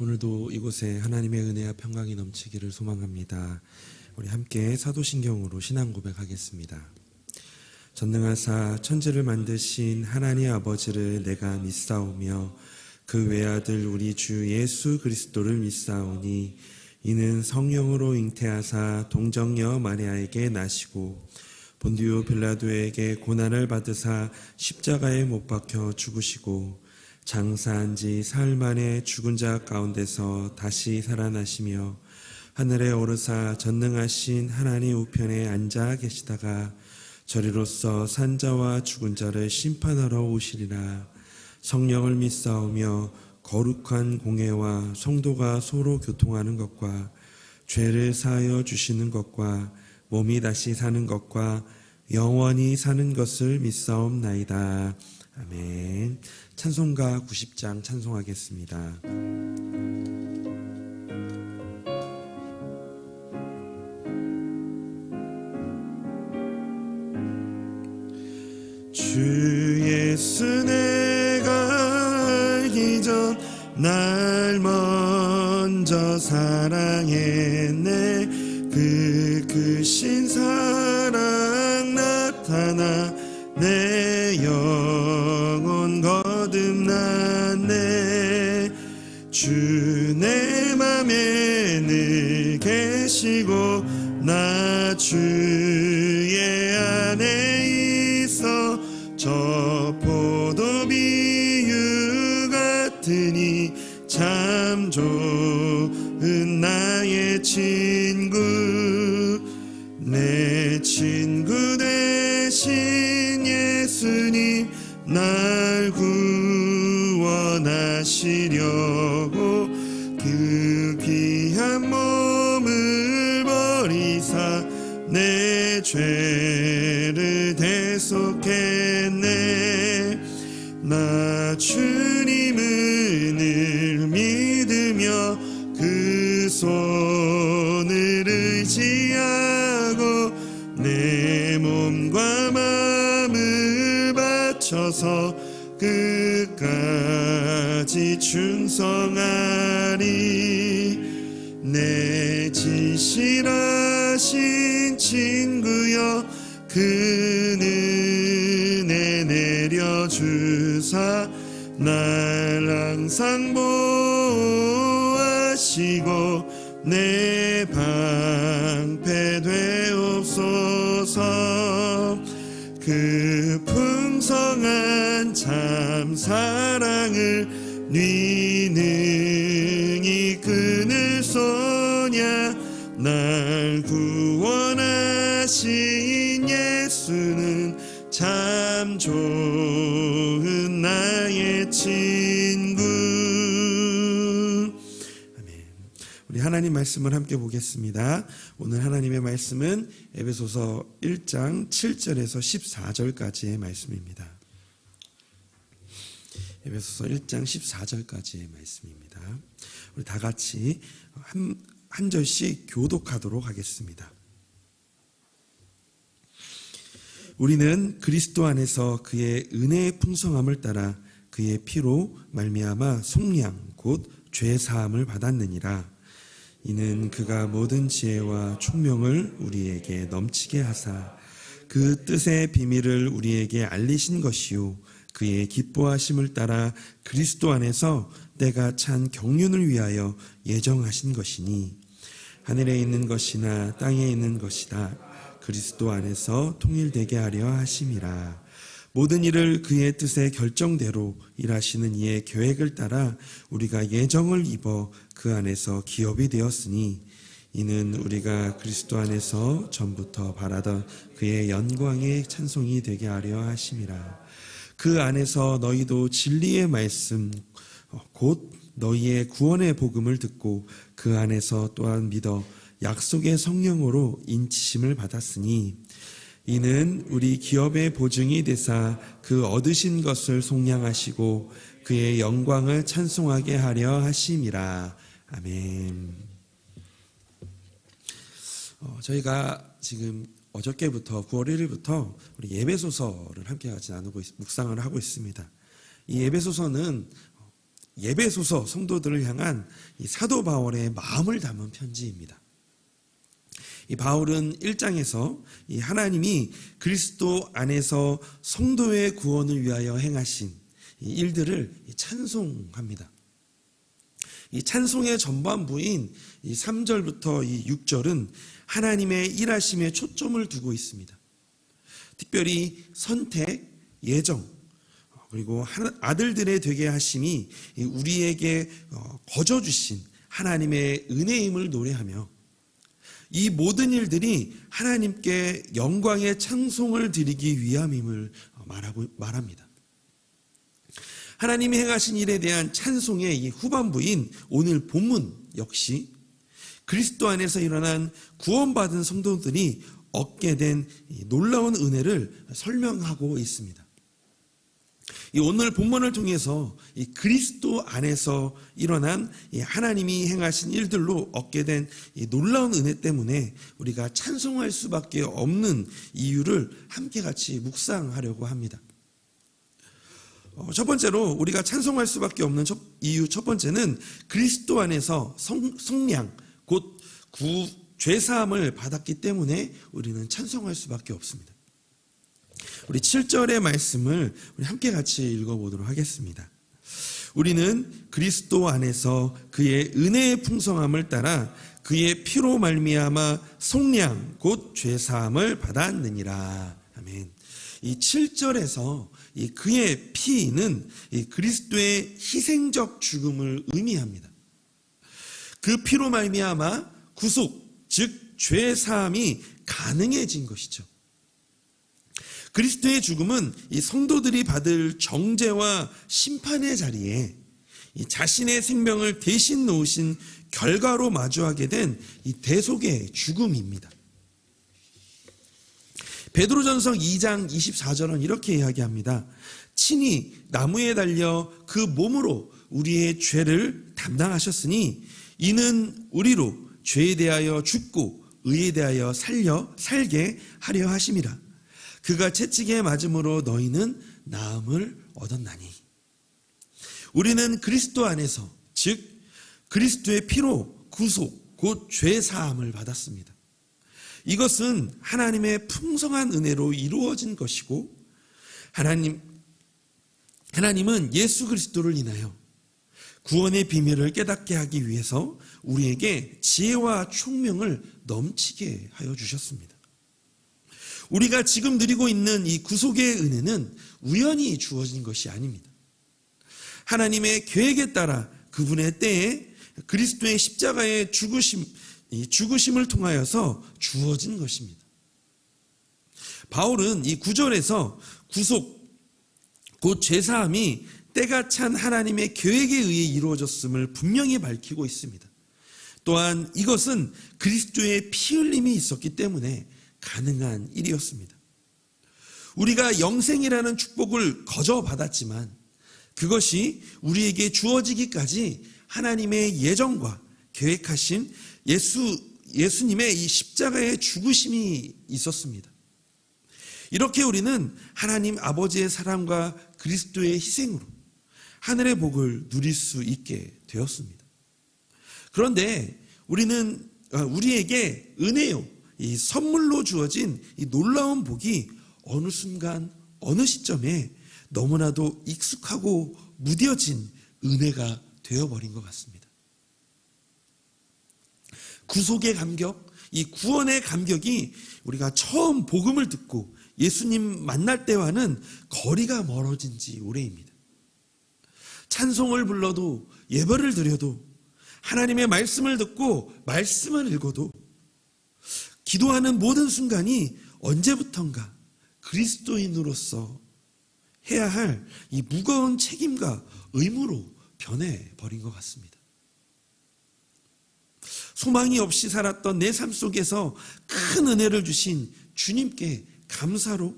오늘도 이곳에 하나님의 은혜와 평강이 넘치기를 소망합니다. 우리 함께 사도신경으로 신앙 고백하겠습니다. 전능하사 천지를 만드신 하나님 아버지를 내가 믿사오며 그 외아들 우리 주 예수 그리스도를 믿사오니 이는 성령으로 잉태하사 동정녀 마리아에게 나시고 본디오 빌라도에게 고난을 받으사 십자가에 못 박혀 죽으시고 장사한 지 사흘 만에 죽은 자 가운데서 다시 살아나시며 하늘에 오르사 전능하신 하나님 우편에 앉아 계시다가 저리로서 산자와 죽은 자를 심판하러 오시리라. 성령을 믿사오며 거룩한 공회와 성도가 서로 교통하는 것과 죄를 사하여 주시는 것과 몸이 다시 사는 것과 영원히 사는 것을 믿사옵나이다. 아멘. 찬송가 90장 찬송하겠습니다. 주 예수 내가 알기 전 날 먼저 사랑했네. 그 크신 사랑 나타나 내 영혼 거듭났네. 주 내 맘에 늘 계시고 나 주의 안에 있어 저 포도 비유 같으니 참 좋은 나의 친구. 내 친구 되신 예수님 날 구원하시려고 그 귀한 몸을 버리사 내 죄를 대속했네. 나 주님을 늘 믿으며 그 손을 의지하고 내 몸과 마음을 바쳐서 끝까지 충성하리. 내 진실하신 친구여 그 은혜 내려주사 날 항상 보호하시고 내 방패 되옵소서. 그 풍성한 참 사랑을 네 능히 끊을 소냐. 날 구원하신 예수는 참 좋은 나의 친구. 아멘. 우리 하나님 말씀을 함께 보겠습니다. 오늘 하나님의 말씀은 에베소서 1장 7절에서 14절까지의 말씀입니다. 에베소서 1장 14절까지의 말씀입니다. 우리 다 같이 한 절씩 교독하도록 하겠습니다. 우리는 그리스도 안에서 그의 은혜의 풍성함을 따라 그의 피로 말미암아 속량 곧 죄사함을 받았느니라. 이는 그가 모든 지혜와 총명을 우리에게 넘치게 하사 그 뜻의 비밀을 우리에게 알리신 것이요 그의 기뻐하심을 따라 그리스도 안에서 때가 찬 경륜을 위하여 예정하신 것이니 하늘에 있는 것이나 땅에 있는 것이다 그리스도 안에서 통일되게 하려 하심이라. 모든 일을 그의 뜻의 결정대로 일하시는 이의 계획을 따라 우리가 예정을 입어 그 안에서 기업이 되었으니 이는 우리가 그리스도 안에서 전부터 바라던 그의 영광의 찬송이 되게 하려 하심이라. 그 안에서 너희도 진리의 말씀 곧 너희의 구원의 복음을 듣고 그 안에서 또한 믿어 약속의 성령으로 인치심을 받았으니 이는 우리 기업의 보증이 되사 그 얻으신 것을 속량하시고 그의 영광을 찬송하게 하려 하심이라. 아멘. 저희가 지금 어저께부터 9월 1일부터 우리 예배소서를 함께 같이 나누고 묵상을 하고 있습니다. 이 예배소서는 예배소서 성도들을 향한 이 사도 바울의 마음을 담은 편지입니다. 이 바울은 1장에서 이 하나님이 그리스도 안에서 성도의 구원을 위하여 행하신 이 일들을 찬송합니다. 이 찬송의 전반부인 이 3절부터 이 6절은 하나님의 일하심에 초점을 두고 있습니다. 특별히 선택, 예정, 그리고 아들들의 되게 하심이 우리에게 거저 주신 하나님의 은혜임을 노래하며 이 모든 일들이 하나님께 영광의 찬송을 드리기 위함임을 말합니다. 하나님이 행하신 일에 대한 찬송의 이 후반부인 오늘 본문 역시 그리스도 안에서 일어난 구원받은 성도들이 얻게 된 놀라운 은혜를 설명하고 있습니다. 이 오늘 본문을 통해서 이 그리스도 안에서 일어난 이 하나님이 행하신 일들로 얻게 된 이 놀라운 은혜 때문에 우리가 찬송할 수밖에 없는 이유를 함께 같이 묵상하려고 합니다. 첫 번째로 우리가 찬송할 수밖에 없는 이유 첫 번째는 그리스도 안에서 속량 곧 죄사함을 받았기 때문에 우리는 찬송할 수밖에 없습니다. 우리 7절의 말씀을 우리 함께 같이 읽어보도록 하겠습니다. 우리는 그리스도 안에서 그의 은혜의 풍성함을 따라 그의 피로 말미암아 속량 곧 죄사함을 받았느니라. 아멘. 이 7절에서 이 그의 피는 이 그리스도의 희생적 죽음을 의미합니다. 그 피로 말미암아 구속, 즉 죄사함이 가능해진 것이죠. 그리스도의 죽음은 이 성도들이 받을 정죄와 심판의 자리에 이 자신의 생명을 대신 놓으신 결과로 마주하게 된 이 대속의 죽음입니다. 베드로전서 2장 24절은 이렇게 이야기합니다. 친히 나무에 달려 그 몸으로 우리의 죄를 담당하셨으니 이는 우리로 죄에 대하여 죽고 의에 대하여 살게 하려 하심이라. 그가 채찍에 맞음으로 너희는 나음을 얻었나니. 우리는 그리스도 안에서 즉 그리스도의 피로 구속 곧 죄사함을 받았습니다. 이것은 하나님의 풍성한 은혜로 이루어진 것이고 하나님은 예수 그리스도를 인하여 구원의 비밀을 깨닫게 하기 위해서 우리에게 지혜와 총명을 넘치게 하여 주셨습니다. 우리가 지금 누리고 있는 이 구속의 은혜는 우연히 주어진 것이 아닙니다. 하나님의 계획에 따라 그분의 때에 그리스도의 십자가의 죽으심을 통하여서 주어진 것입니다. 바울은 이 9절에서 구속, 곧 죄사함이 때가 찬 하나님의 계획에 의해 이루어졌음을 분명히 밝히고 있습니다. 또한 이것은 그리스도의 피 흘림이 있었기 때문에 가능한 일이었습니다. 우리가 영생이라는 축복을 거저 받았지만 그것이 우리에게 주어지기까지 하나님의 예정과 계획하신 예수님의 이 십자가의 죽으심이 있었습니다. 이렇게 우리는 하나님 아버지의 사랑과 그리스도의 희생으로 하늘의 복을 누릴 수 있게 되었습니다. 그런데 우리에게 은혜요, 이 선물로 주어진 이 놀라운 복이 어느 순간 어느 시점에 너무나도 익숙하고 무뎌진 은혜가 되어버린 것 같습니다. 구속의 감격, 이 구원의 감격이 우리가 처음 복음을 듣고 예수님 만날 때와는 거리가 멀어진 지 오래입니다. 찬송을 불러도 예배를 드려도 하나님의 말씀을 듣고 말씀을 읽어도 기도하는 모든 순간이 언제부턴가 그리스도인으로서 해야 할 이 무거운 책임과 의무로 변해버린 것 같습니다. 소망이 없이 살았던 내 삶 속에서 큰 은혜를 주신 주님께 감사로,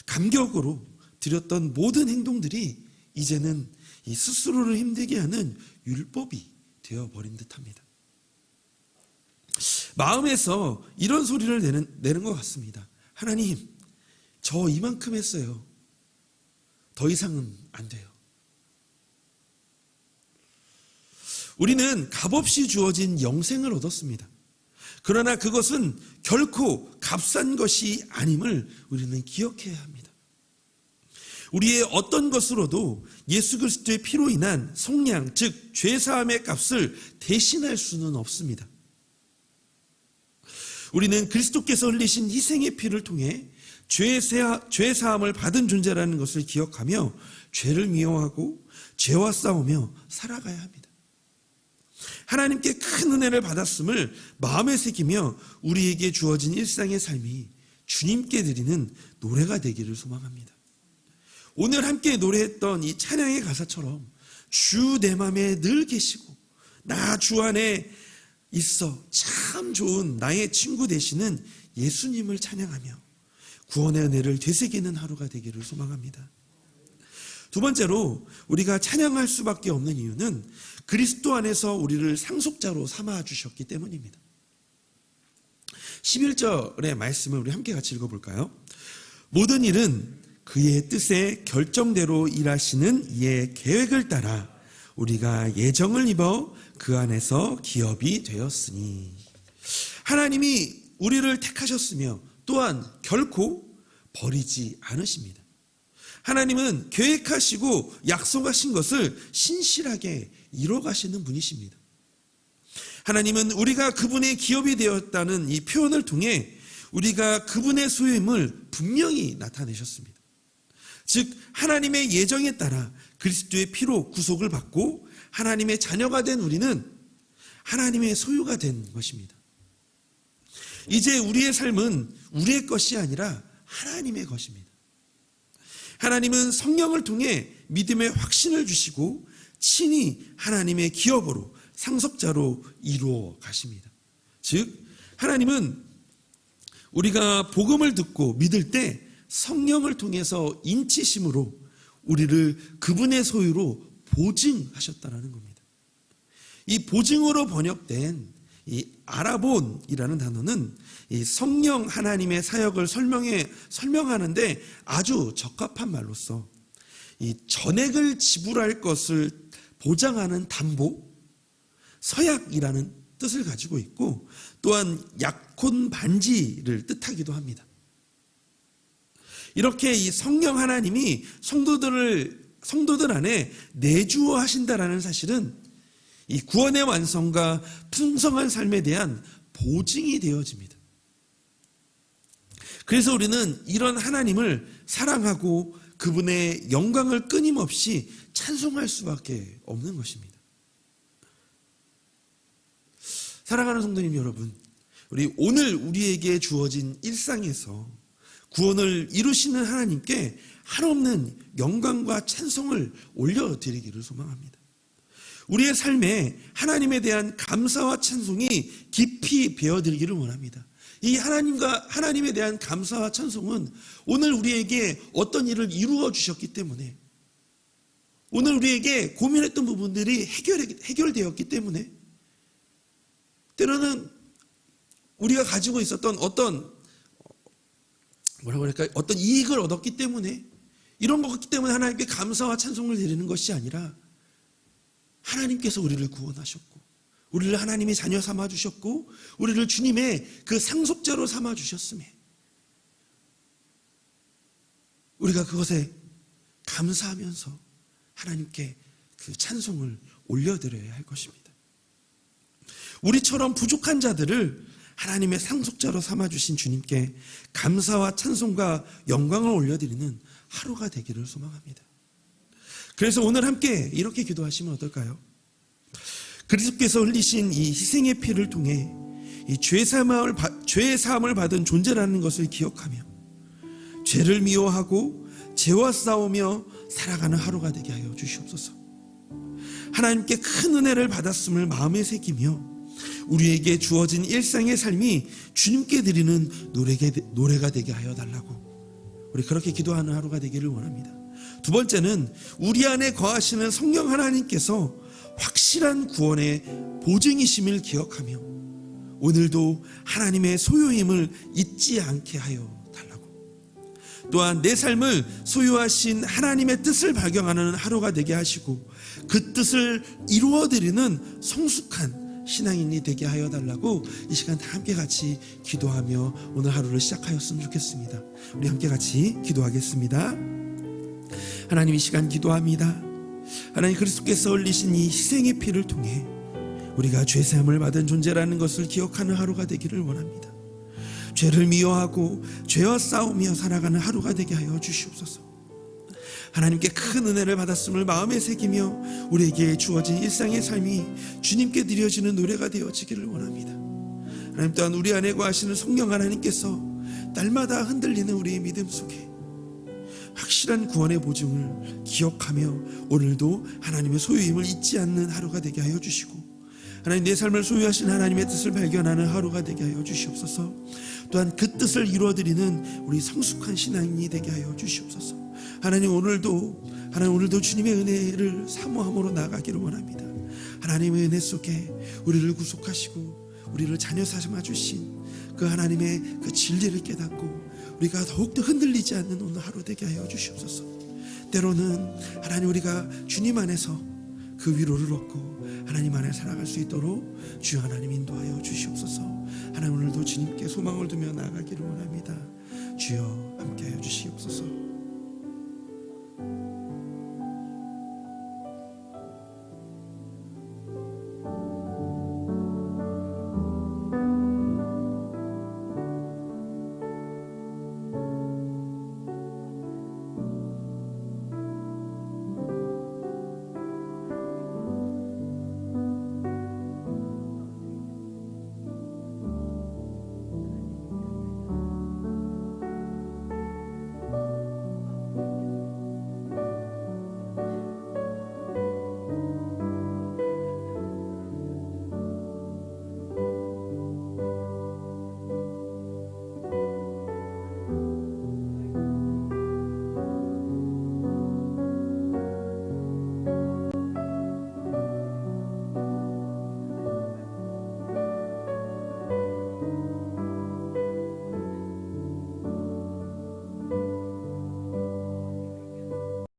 감격으로 드렸던 모든 행동들이 이제는 이 스스로를 힘들게 하는 율법이 되어버린 듯합니다. 마음에서 이런 소리를 내는 것 같습니다. 하나님, 저 이만큼 했어요. 더 이상은 안 돼요. 우리는 값없이 주어진 영생을 얻었습니다. 그러나 그것은 결코 값싼 것이 아님을 우리는 기억해야 합니다. 우리의 어떤 것으로도 예수 그리스도의 피로 인한 속량, 즉 죄사함의 값을 대신할 수는 없습니다. 우리는 그리스도께서 흘리신 희생의 피를 통해 죄사함을 받은 존재라는 것을 기억하며 죄를 미워하고 죄와 싸우며 살아가야 합니다. 하나님께 큰 은혜를 받았음을 마음에 새기며 우리에게 주어진 일상의 삶이 주님께 드리는 노래가 되기를 소망합니다. 오늘 함께 노래했던 이 찬양의 가사처럼 주 내 맘에 늘 계시고 나 주 안에 있어 참 좋은 나의 친구 되시는 예수님을 찬양하며 구원의 은혜를 되새기는 하루가 되기를 소망합니다. 두 번째로 우리가 찬양할 수밖에 없는 이유는 그리스도 안에서 우리를 상속자로 삼아 주셨기 때문입니다. 11절의 말씀을 우리 함께 같이 읽어볼까요? 모든 일은 그의 뜻에 결정대로 일하시는 이의 계획을 따라 우리가 예정을 입어 그 안에서 기업이 되었으니, 하나님이 우리를 택하셨으며 또한 결코 버리지 않으십니다. 하나님은 계획하시고 약속하신 것을 신실하게 이뤄가시는 분이십니다. 하나님은 우리가 그분의 기업이 되었다는 이 표현을 통해 우리가 그분의 소유임을 분명히 나타내셨습니다. 즉 하나님의 예정에 따라 그리스도의 피로 구속을 받고 하나님의 자녀가 된 우리는 하나님의 소유가 된 것입니다. 이제 우리의 삶은 우리의 것이 아니라 하나님의 것입니다. 하나님은 성령을 통해 믿음의 확신을 주시고 친히 하나님의 기업으로 상속자로 이루어 가십니다. 즉 하나님은 우리가 복음을 듣고 믿을 때 성령을 통해서 인치심으로 우리를 그분의 소유로 보증하셨다는 겁니다. 이 보증으로 번역된 이 아라본이라는 단어는 이 성령 하나님의 사역을 설명하는데 아주 적합한 말로서 이 전액을 지불할 것을 보장하는 담보, 서약이라는 뜻을 가지고 있고 또한 약혼 반지를 뜻하기도 합니다. 이렇게 이 성령 하나님이 성도들 안에 내주어 하신다라는 사실은 이 구원의 완성과 풍성한 삶에 대한 보증이 되어집니다. 그래서 우리는 이런 하나님을 사랑하고 그분의 영광을 끊임없이 찬송할 수밖에 없는 것입니다. 사랑하는 성도님 여러분, 오늘 우리에게 주어진 일상에서 구원을 이루시는 하나님께 한없는 영광과 찬송을 올려드리기를 소망합니다. 우리의 삶에 하나님에 대한 감사와 찬송이 깊이 배어들기를 원합니다. 이 하나님에 대한 감사와 찬송은 오늘 우리에게 어떤 일을 이루어 주셨기 때문에, 오늘 우리에게 고민했던 부분들이 해결되었기 때문에, 때로는 우리가 가지고 있었던 어떤 이익을 얻었기 때문에, 이런 것이기 때문에 하나님께 감사와 찬송을 드리는 것이 아니라 하나님께서 우리를 구원하셨고 우리를 하나님의 자녀 삼아주셨고 우리를 주님의 그 상속자로 삼아주셨음에 우리가 그것에 감사하면서 하나님께 그 찬송을 올려드려야 할 것입니다. 우리처럼 부족한 자들을 하나님의 상속자로 삼아주신 주님께 감사와 찬송과 영광을 올려드리는 하루가 되기를 소망합니다. 그래서 오늘 함께 이렇게 기도하시면 어떨까요? 그리스도께서 흘리신 이 희생의 피를 통해 이 죄의 사함을 받은 존재라는 것을 기억하며 죄를 미워하고 죄와 싸우며 살아가는 하루가 되게 하여 주시옵소서. 하나님께 큰 은혜를 받았음을 마음에 새기며 우리에게 주어진 일상의 삶이 주님께 드리는 노래가 되게 하여 달라고 우리 그렇게 기도하는 하루가 되기를 원합니다. 두 번째는 우리 안에 거하시는 성령 하나님께서 확실한 구원의 보증이심을 기억하며 오늘도 하나님의 소유임을 잊지 않게 하여 달라고. 또한 내 삶을 소유하신 하나님의 뜻을 발견하는 하루가 되게 하시고 그 뜻을 이루어드리는 성숙한 신앙인이 되게 하여 달라고 이 시간 다 함께 같이 기도하며 오늘 하루를 시작하였으면 좋겠습니다. 우리 함께 같이 기도하겠습니다. 하나님, 이 시간 기도합니다. 하나님, 그리스도께서 흘리신 이 희생의 피를 통해 우리가 죄사함을 받은 존재라는 것을 기억하는 하루가 되기를 원합니다. 죄를 미워하고 죄와 싸우며 살아가는 하루가 되게 하여 주시옵소서. 하나님께 큰 은혜를 받았음을 마음에 새기며 우리에게 주어진 일상의 삶이 주님께 드려지는 노래가 되어지기를 원합니다. 하나님, 또한 우리 안에 거하시는 성령 하나님께서 날마다 흔들리는 우리의 믿음 속에 확실한 구원의 보증을 기억하며 오늘도 하나님의 소유임을 잊지 않는 하루가 되게 하여 주시고, 하나님, 내 삶을 소유하신 하나님의 뜻을 발견하는 하루가 되게 하여 주시옵소서. 또한 그 뜻을 이루어드리는 우리 성숙한 신앙인이 되게 하여 주시옵소서. 하나님, 오늘도 주님의 은혜를 사모함으로 나아가기를 원합니다. 하나님의 은혜 속에 우리를 구속하시고 우리를 자녀 삼아 주신 그 하나님의 그 진리를 깨닫고 우리가 더욱더 흔들리지 않는 오늘 하루 되게 하여 주시옵소서. 때로는 하나님, 우리가 주님 안에서 그 위로를 얻고 하나님 안에 살아갈 수 있도록 주여 하나님 인도하여 주시옵소서. 하나님, 오늘도 주님께 소망을 두며 나아가기를 원합니다. 주여 함께하여 주시옵소서.